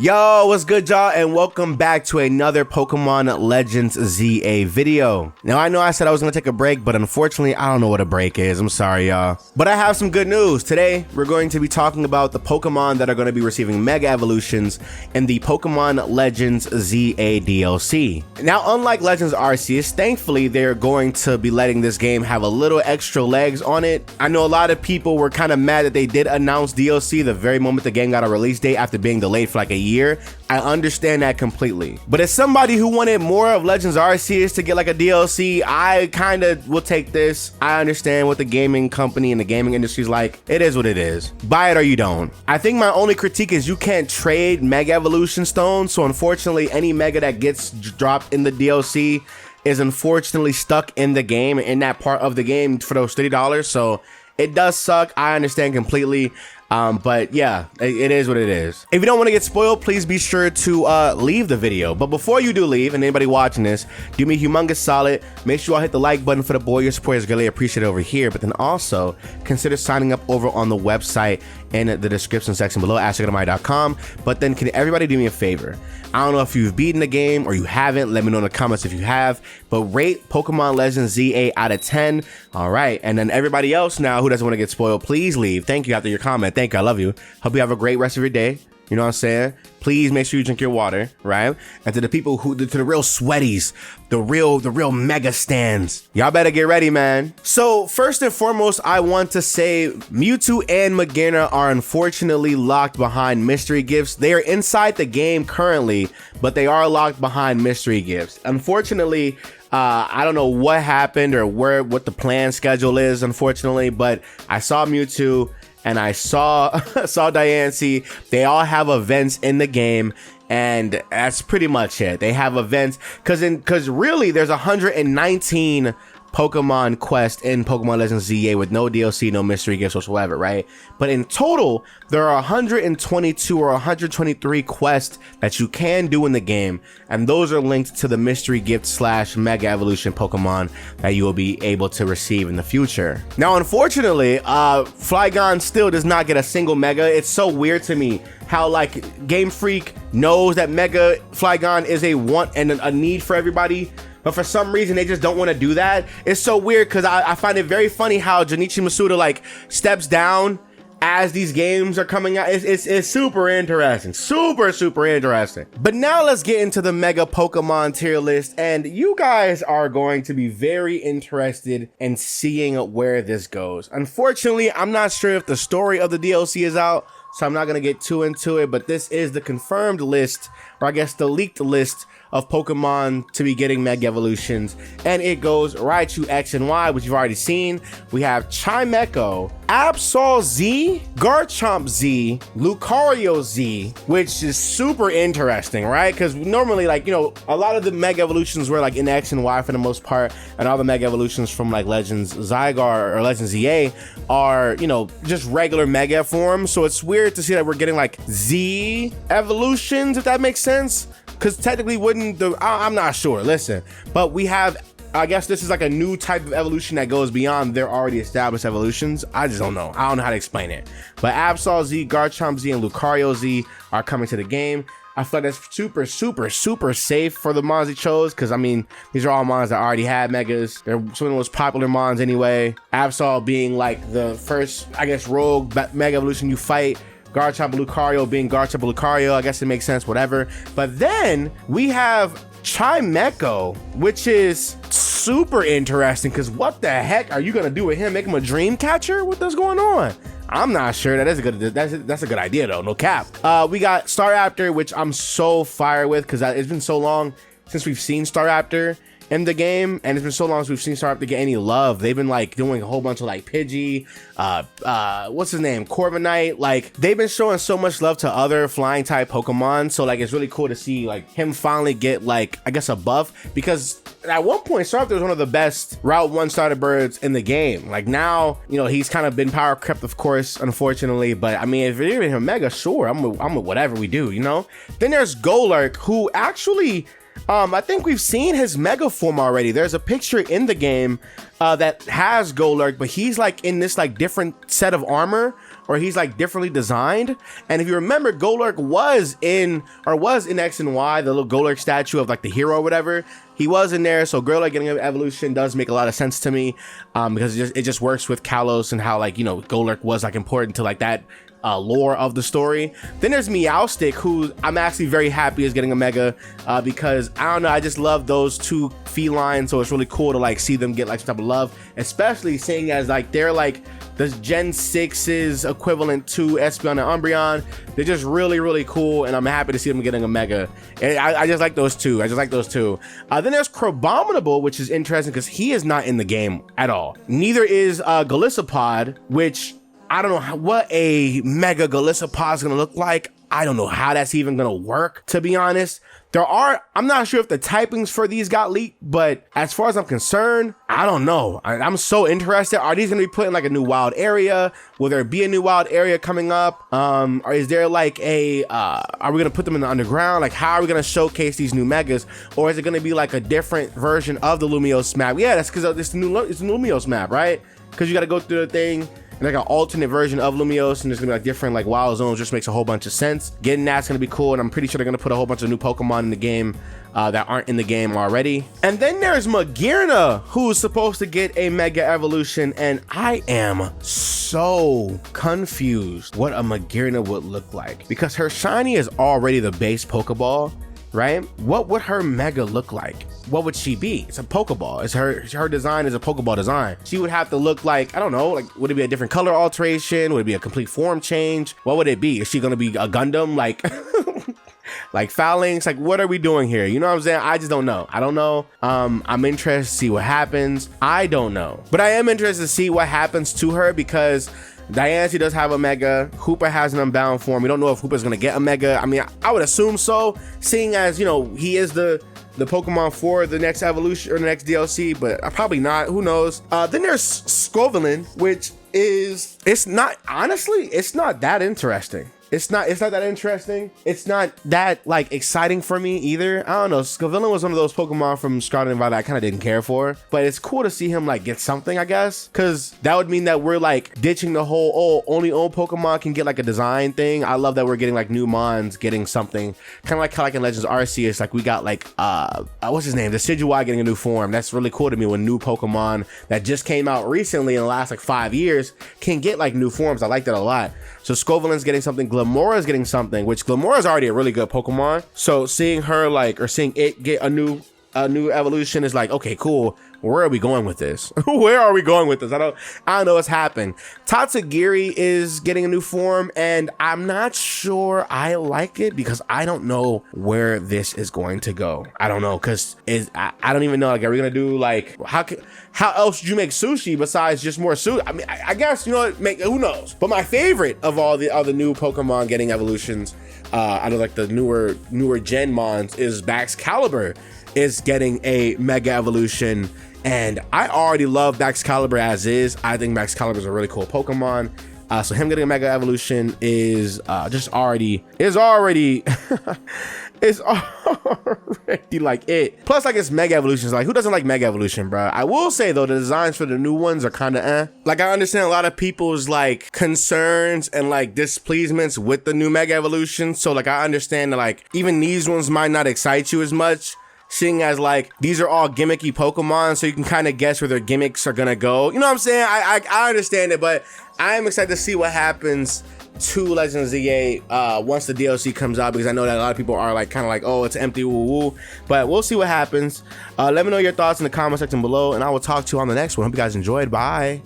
Yo, what's good, y'all, and welcome back to another Pokemon Legends ZA video. Now, I know I said I was gonna take a break, but unfortunately, I don't know what a break is. I'm sorry, y'all. But I have some good news. Today, we're going to be talking about the Pokemon that are going to be receiving Mega Evolutions in the Pokemon Legends ZA DLC. Now, unlike Legends Arceus, thankfully, they're going to be letting this game have a little extra legs on it. I know a lot of people were kind of mad that they did announce DLC the very moment the game got a release date after being delayed for like a year. I understand that completely. But as somebody who wanted more of Legends Arceus to get like a DLC, I kind of will take this. I understand what the gaming company and the gaming industry is like. It is what it is. Buy it or you don't. I think my only critique is you can't trade Mega Evolution Stones. So unfortunately, any Mega that gets dropped in the DLC is unfortunately stuck in the game, in that part of the game for those $30. So it does suck. I understand completely. But yeah, it is what it is. If you don't want to get spoiled, please be sure to leave the video. But before you do leave, and anybody watching this, do me a humongous solid. Make sure y'all hit the like button for the boy. Your support is greatly appreciated over here. But then also consider signing up over on the website in the description section below, SacredAlmighty.com. But then can everybody do me a favor? I don't know if you've beaten the game or you haven't. Let me know in the comments if you have. But rate Pokemon Legends ZA out of 10. All right. And then everybody else now who doesn't want to get spoiled, please leave. Thank you after your comment. Thank you. I love you. Hope you have a great rest of your day. You know what I'm saying? Please make sure you drink your water, right? And to the people to the real sweaties, the real mega stands, y'all better get ready, man. So first and foremost, I want to say Mewtwo and Magearna are unfortunately locked behind mystery gifts. They are inside the game currently, but they are locked behind mystery gifts. Unfortunately, I don't know what happened or what the plan schedule is, unfortunately, but I saw Mewtwo and I saw Diancie. They all have events in the game, and that's pretty much it. They have events because really there's 119 Pokemon quest in Pokemon Legends ZA with no DLC, no mystery gifts whatsoever, right? But in total, there are 122 or 123 quests that you can do in the game, and those are linked to the mystery gift / Mega Evolution Pokemon that you will be able to receive in the future. Now, unfortunately, Flygon still does not get a single Mega. It's so weird to me how like Game Freak knows that Mega Flygon is a want and a need for everybody, but for some reason they just don't want to do that. It's so weird because I find it very funny how Junichi Masuda like steps down as these games are coming out. It's super interesting, super interesting. But now let's get into the Mega Pokemon tier list, and you guys are going to be very interested in seeing where this goes. Unfortunately, I'm not sure if the story of the DLC is out, so I'm not gonna get too into it, but this is the confirmed list, or I guess the leaked list of Pokemon to be getting Mega Evolutions, and it goes Raichu X and Y, which you've already seen. We have Chimecho, Absol Z, Garchomp Z, Lucario Z, which is super interesting, right? Because normally, like, you know, a lot of the Mega Evolutions were like in X and Y for the most part, and all the Mega Evolutions from like Legends Zygarde or Legends ZA are, you know, just regular Mega forms. So it's weird to see that we're getting like Z evolutions, if that makes sense. Because technically I'm not sure, listen, but we have, I guess this is like a new type of evolution that goes beyond their already established evolutions. I just don't know. I don't know how to explain it. But Absol Z, Garchomp Z, and Lucario Z are coming to the game. I feel like that's super safe for the mons they chose, because I mean, these are all mons that already had Megas. They're some of the most popular mons anyway. Absol being like the first, I guess, rogue Mega Evolution you fight. Garchomp and Lucario being Garchomp and Lucario, I guess it makes sense, whatever. But then we have Chimecho, which is super interesting, because what the heck are you gonna do with him? Make him a dream catcher? What is going on? I'm not sure. That's a good idea though, no cap. We got Staraptor, which I'm so fired with, because it's been so long since we've seen Staraptor in the game, and it's been so long since we've seen Staraptor get any love. They've been like doing a whole bunch of like Pidgey, what's his name, Corviknight. Like, they've been showing so much love to other flying type Pokemon, so like it's really cool to see like him finally get like, I guess, a buff, because at one point Staraptor was one of the best Route 1 starter birds in the game. Like now, you know, he's kind of been power crept, of course, unfortunately, but I mean, if you're giving him Mega, sure, I'm with whatever we do, you know. Then there's Golurk, who actually I think we've seen his Mega form already. There's a picture in the game that has Golurk, but he's like in this like different set of armor or he's like differently designed. And if you remember, Golurk was in X and Y, the little Golurk statue of like the hero or whatever. He was in there, so Golurk getting an evolution does make a lot of sense to me, because it just works with Kalos and how, like, you know, Golurk was like important to like that lore of the story. Then there's Meowstic, who I'm actually very happy is getting a mega, because I don't know, I just love those two felines, so it's really cool to like see them get like some type of love, especially seeing as like they're like the Gen 6's equivalent to Espeon and Umbreon. They're just really cool, and I'm happy to see them getting a mega. And I just like those two. Then there's Crabominable, which is interesting because he is not in the game at all. Neither is Golisopod, which I don't know what a mega Golisopod is gonna look like. I don't know how that's even gonna work, to be honest. I'm not sure if the typings for these got leaked, but as far as I'm concerned, I don't know. I'm so interested. Are these gonna be put in like a new wild area? Will there be a new wild area coming up? Or is there like are we gonna put them in the underground? Like, how are we gonna showcase these new megas? Or is it gonna be like a different version of the Lumiose map? Yeah, that's because it's the new Lumiose map, right? Because you gotta go through the thing, and like an alternate version of Lumiose, and there's gonna be like different like wild zones. Just makes a whole bunch of sense. Getting that's gonna be cool, and I'm pretty sure they're gonna put a whole bunch of new Pokemon in the game that aren't in the game already. And then there's Magearna, who's supposed to get a mega evolution, and I am so confused what a Magearna would look like, because her shiny is already the base Pokeball, right? What would her mega look like? What would she be? It's a Pokeball. It's her design is a Pokeball design. She would have to look like, I don't know, like, would it be a different color alteration? Would it be a complete form change? What would it be? Is she gonna be a Gundam, like like Phalanx? Like, what are we doing here? You know what I'm saying? I just don't know. I don't know. I'm interested to see what happens. I don't know, but I am interested to see what happens to her, because Diancie does have a mega. Hoopa has an unbound form. We don't know if Hoopa's gonna get a mega. I mean, I would assume so, seeing as, you know, he is the Pokemon for the next evolution or the next DLC, but probably not. Who knows? Then there's Scovillain, which is, it's not that interesting. It's not that interesting. It's not that like exciting for me either. I don't know. Scovillain was one of those Pokemon from Scarlet and Violet I kind of didn't care for, but it's cool to see him like get something, I guess, because that would mean that we're like ditching the whole only old Pokemon can get like a design thing. I love that we're getting like new Mons getting something, kind of like how like in Legends Arceus, like we got like what's his name, the Decidueye getting a new form. That's really cool to me when new Pokemon that just came out recently in the last like 5 years can get like new forms. I like that a lot. So Scovillain's getting something, Glamora's getting something, which Glamora's already a really good Pokemon. So seeing her like, or seeing it get a new evolution is like, okay, cool. Where are we going with this? Where are we going with this? I don't know what's happened. Tatsugiri is getting a new form, and I'm not sure I like it, because I don't know where this is going to go. I don't know, because I don't even know, like, are we gonna do like, how else do you make sushi besides just more sushi? I mean, I guess, you know, who knows? But my favorite of all the new Pokemon getting evolutions, out of like the newer Gen Mons, is Baxcalibur is getting a mega evolution. And I already love Baxcalibur as is. I think Baxcalibur is a really cool Pokemon. So him getting a mega evolution is already like it. Plus, like, it's mega evolutions. Like, who doesn't like mega evolution, bro? I will say though, the designs for the new ones are kind of Like, I understand a lot of people's like concerns and like displeasements with the new mega evolution. So like, I understand that like even these ones might not excite you as much, seeing as like these are all gimmicky Pokemon, so you can kind of guess where their gimmicks are gonna go. You know what I'm saying? I understand it, but I am excited to see what happens to Legends ZA once the DLC comes out, because I know that a lot of people are like kind of like, oh, it's empty woo woo, but we'll see what happens. Let me know your thoughts in the comment section below, and I will talk to you on the next one. Hope you guys enjoyed. Bye.